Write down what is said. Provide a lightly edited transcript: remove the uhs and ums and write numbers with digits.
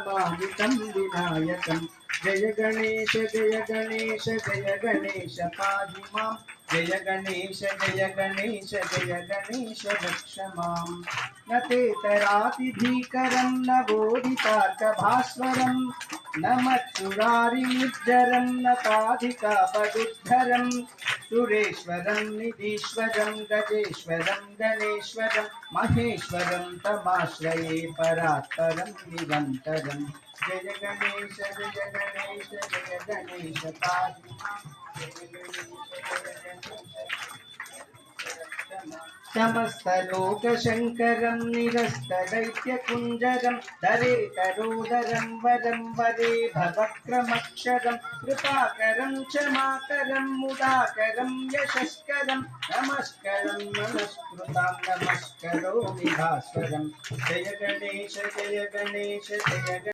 समाहितं विनायकं जय गणेश जय गणेश जय गणेश पाहि मां जय गणेश जय गणेश जय गणेश रक्ष मां न तेतरातिभीकरं न बोधितार्कभास्वरं न मत्सुरारिमुज्जरं न ताधिकापदुद्धरं सुरेश्वरं निधीश्वरं गजेश्वरं गणेश्वरं महेश्वरं तमाश्रये परात्परं निरन्तरं जय गणेश जय गणेश जय गणेश पाहि मां जय गणेश जय गणेश समस्तलोकशङ्करं निरस्तदैत्यकुञ्जरं धरेतरोदरं वरं वरे भवक्रमक्षरं कृपाकरं क्षमाकरं मुदाकरं यशस्करं नमस्करं नमस्कृतां नमस्करोमि भास्वरं जय गणेश जय गणेश जय